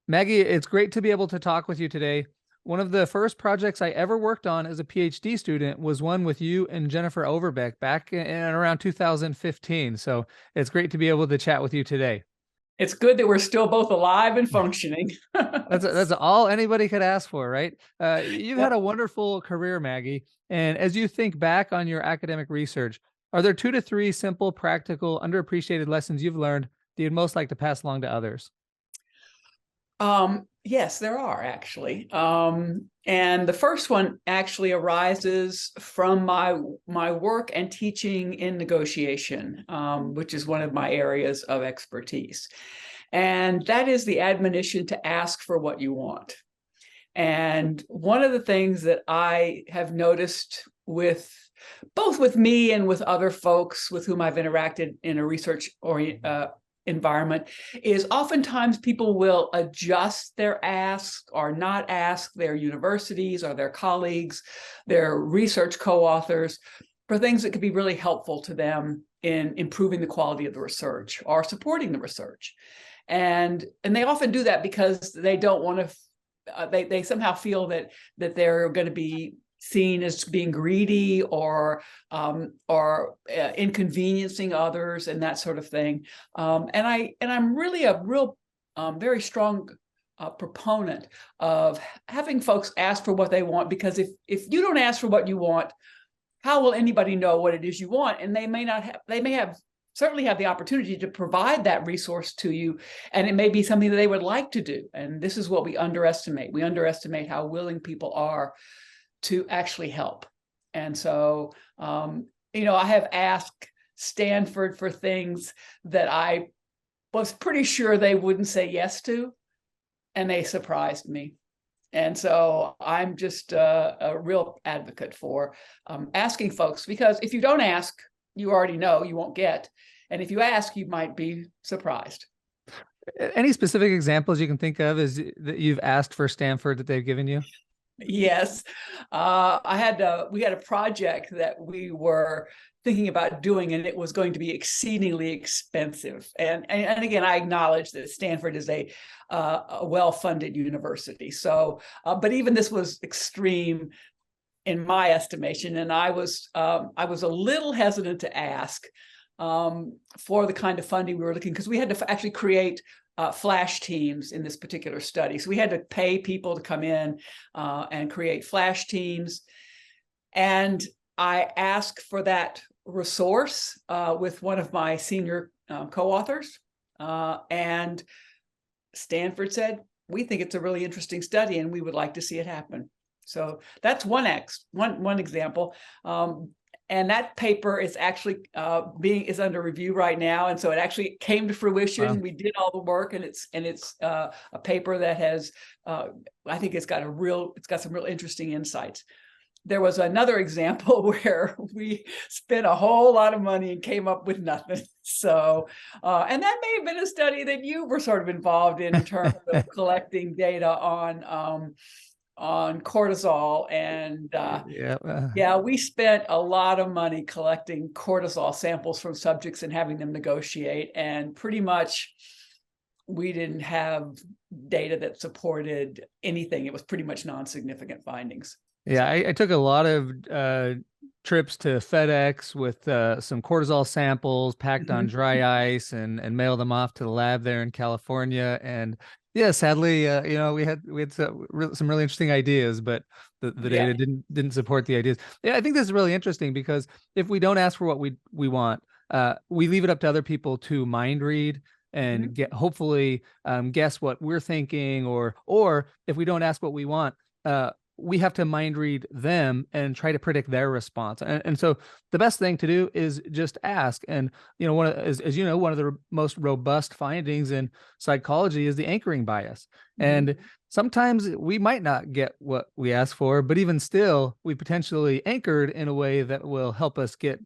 Maggie, it's great to be able to talk with you today. One of the first projects I ever worked on as a PhD student was one with you and Jennifer Overbeck back in around 2015. So it's great to be able to chat with you today. It's good that we're still both alive and functioning. That's all anybody could ask for, right? You've had Yep. a wonderful career, Maggie. And as you think back on your academic research, are there 2 to 3 simple, practical, underappreciated lessons you've learned that you'd most like to pass along to others? Yes, there are actually. And the first one actually arises from my work and teaching in negotiation, which is one of my areas of expertise. And that is the admonition to ask for what you want. And one of the things that I have noticed with both with me and with other folks with whom I've interacted in a research environment is oftentimes people will adjust their ask or not ask their universities or their colleagues, their research co-authors for things that could be really helpful to them in improving the quality of the research or supporting the research. And they often do that because they don't want to, they somehow feel that they're going to be seen as being greedy or inconveniencing others and that sort of thing. And I'm really a real very strong proponent of having folks ask for what they want, because if you don't ask for what you want, how will anybody know what it is you want? And they may certainly have the opportunity to provide that resource to you, and it may be something that they would like to do. And this is what we underestimate. We underestimate how willing people are to actually help. And so, I have asked Stanford for things that I was pretty sure they wouldn't say yes to, and they surprised me. And so I'm just a real advocate for asking folks, because if you don't ask, you already know you won't get. And if you ask, you might be surprised. Any specific examples you can think of is that you've asked for Stanford that they've given you? Yes. We had a project that we were thinking about doing, and it was going to be exceedingly expensive. And again, I acknowledge that Stanford is a well-funded university. So, but even this was extreme in my estimation, and I was a little hesitant to ask for the kind of funding we were looking, because we had to actually create flash teams in this particular study. So we had to pay people to come in and create flash teams. And I asked for that resource with one of my senior co-authors. And Stanford said, we think it's a really interesting study and we would like to see it happen. So that's one example. And that paper is actually is under review right now, and so it actually came to fruition. Wow. We did all the work, and it's a paper that has I think it's got some real interesting insights. There was another example where we spent a whole lot of money and came up with nothing. So, and that may have been a study that you were sort of involved in terms of collecting data on cortisol, and we spent a lot of money collecting cortisol samples from subjects and having them negotiate, and pretty much we didn't have data that supported anything. It was pretty much non-significant findings. Yeah, I took a lot of trips to FedEx with some cortisol samples packed on dry ice and mailed them off to the lab there in California. And yeah, sadly, we had some really interesting ideas, but the data didn't support the ideas. Yeah, I think this is really interesting, because if we don't ask for what we want, we leave it up to other people to mind read and hopefully guess what we're thinking, or if we don't ask what we want, we have to mind read them and try to predict their response. And so the best thing to do is just ask. And, one of the most robust findings in psychology is the anchoring bias. And sometimes we might not get what we ask for, but even still, we potentially anchored in a way that will help us get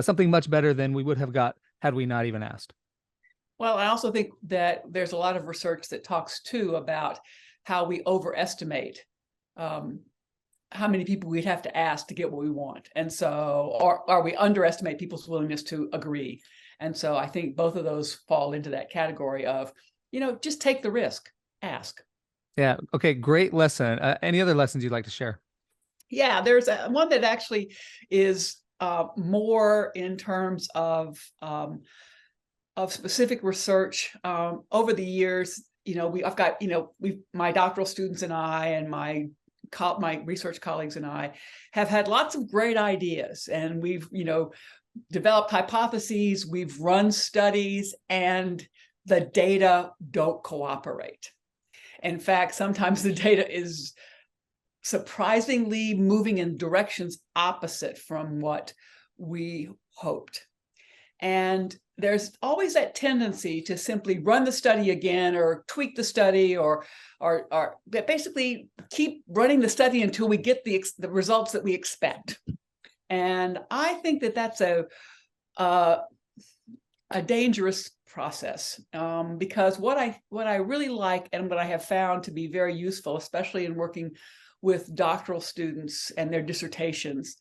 something much better than we would have got had we not even asked. Well, I also think that there's a lot of research that talks too about how we overestimate how many people we'd have to ask to get what we want. And so, or we underestimate people's willingness to agree. And so I think both of those fall into that category of, just take the risk, ask. Yeah. Okay. Great lesson. Any other lessons you'd like to share? Yeah, there's one that actually is more in terms of specific research. Over the years, I've got, my doctoral students and I and my research colleagues and I have had lots of great ideas, and we've, developed hypotheses, we've run studies, and the data don't cooperate. In fact, sometimes the data is surprisingly moving in directions opposite from what we hoped. And there's always that tendency to simply run the study again or tweak the study or basically keep running the study until we get the results that we expect. And I think that that's a dangerous process, because what I really like and what I have found to be very useful, especially in working with doctoral students and their dissertations,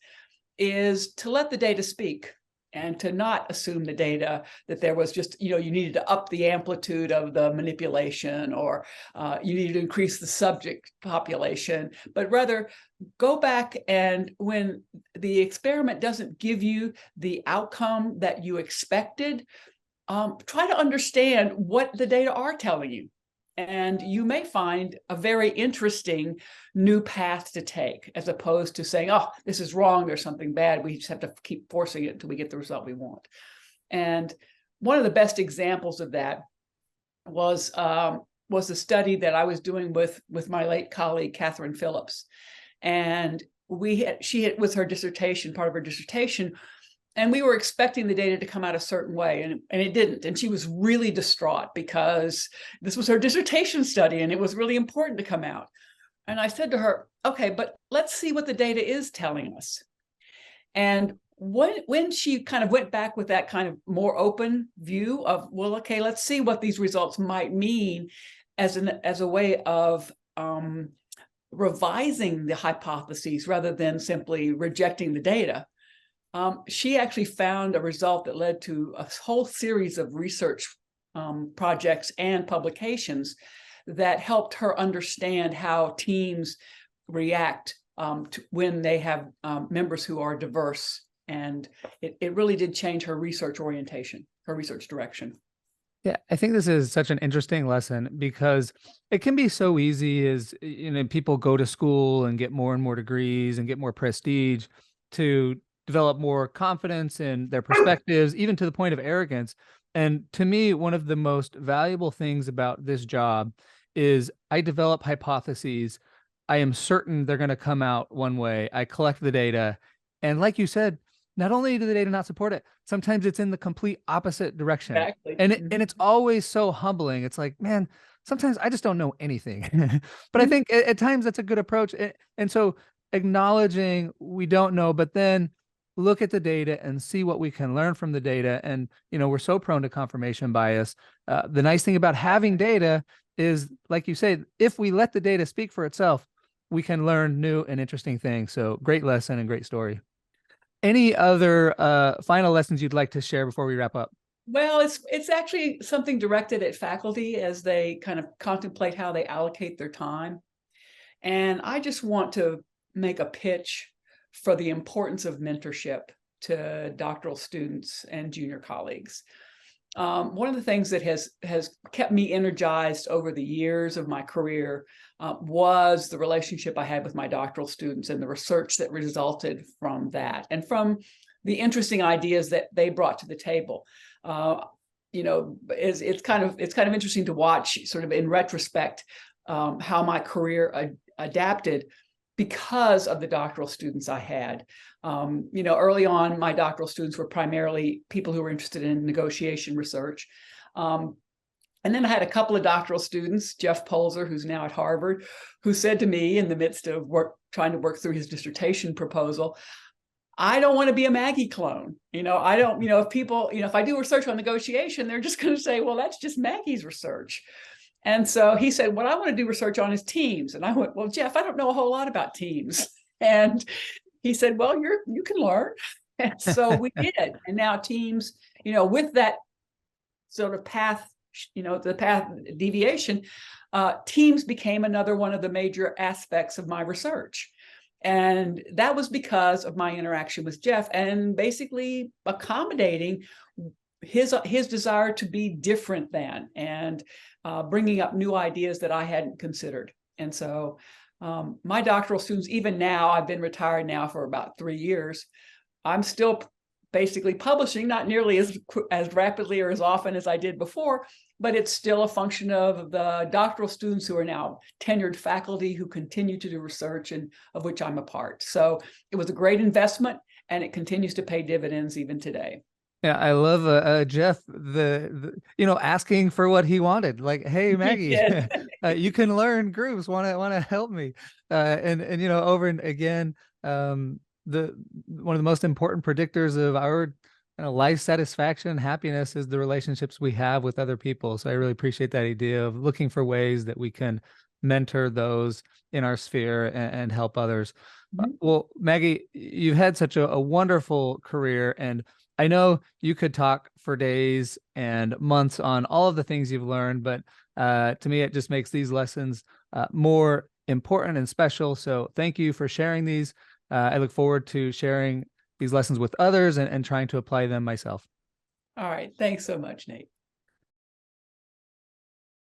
is to let the data speak and to not assume the data that there was just, you needed to up the amplitude of the manipulation or you needed to increase the subject population, but rather go back, and when the experiment doesn't give you the outcome that you expected, try to understand what the data are telling you. And you may find a very interesting new path to take, as opposed to saying, oh, this is wrong, there's something bad, we just have to keep forcing it until we get the result we want. And one of the best examples of that was a study that I was doing with my late colleague, Catherine Phillips. And she was her dissertation, part of her dissertation, and we were expecting the data to come out a certain way, and it didn't. And she was really distraught because this was her dissertation study and it was really important to come out. And I said to her, okay, but let's see what the data is telling us. And when she kind of went back with that kind of more open view of, well, okay, let's see what these results might mean as a way of revising the hypotheses rather than simply rejecting the data, she actually found a result that led to a whole series of research projects and publications that helped her understand how teams react when they have members who are diverse. And it really did change her research orientation, her research direction. Yeah, I think this is such an interesting lesson because it can be so easy as, people go to school and get more and more degrees and get more prestige to develop more confidence in their perspectives, even to the point of arrogance. And to me, one of the most valuable things about this job is I develop hypotheses. I am certain they're going to come out one way. I collect the data. And like you said, not only do the data not support it, sometimes it's in the complete opposite direction. Exactly. And it's always so humbling. It's like, man, sometimes I just don't know anything. But I think at times that's a good approach. And so acknowledging we don't know, but then look at the data and see what we can learn from the data. And, we're so prone to confirmation bias. The nice thing about having data is, like you say, if we let the data speak for itself, we can learn new and interesting things. So great lesson and great story. Any other final lessons you'd like to share before we wrap up? Well, it's actually something directed at faculty as they kind of contemplate how they allocate their time. And I just want to make a pitch for the importance of mentorship to doctoral students and junior colleagues. One of the things that has kept me energized over the years of my career was the relationship I had with my doctoral students and the research that resulted from that, and from the interesting ideas that they brought to the table. It's kind of interesting to watch, sort of in retrospect, how my career adapted because of the doctoral students I had. Early on, my doctoral students were primarily people who were interested in negotiation research. And then I had a couple of doctoral students, Jeff Polzer, who's now at Harvard, who said to me in the midst of trying to work through his dissertation proposal, I don't want to be a Maggie clone. I don't, if people, if I do research on negotiation, they're just going to say, well, that's just Maggie's research. And so he said, what I want to do research on is teams. And I went, well, Jeff, I don't know a whole lot about teams. And he said, well, you can learn. And so we did. And now teams, with that sort of path, the path deviation, teams became another one of the major aspects of my research. And that was because of my interaction with Jeff and basically accommodating his desire to be different than, and bringing up new ideas that I hadn't considered. And so my doctoral students, even now, I've been retired now for about 3 years, I'm still basically publishing, not nearly as rapidly or as often as I did before, but it's still a function of the doctoral students who are now tenured faculty who continue to do research, and of which I'm a part. So it was a great investment, and it continues to pay dividends even today. Yeah, I love Jeff, asking for what he wanted. Like, hey, Maggie, you can learn groups. Want to help me? And over and again, the one of the most important predictors of our life satisfaction and happiness is the relationships we have with other people. So I really appreciate that idea of looking for ways that we can mentor those in our sphere and help others. Well, Maggie, you've had such a wonderful career, and I know you could talk for days and months on all of the things you've learned, but to me, it just makes these lessons more important and special. So thank you for sharing these. I look forward to sharing these lessons with others and trying to apply them myself. All right. Thanks so much, Nate.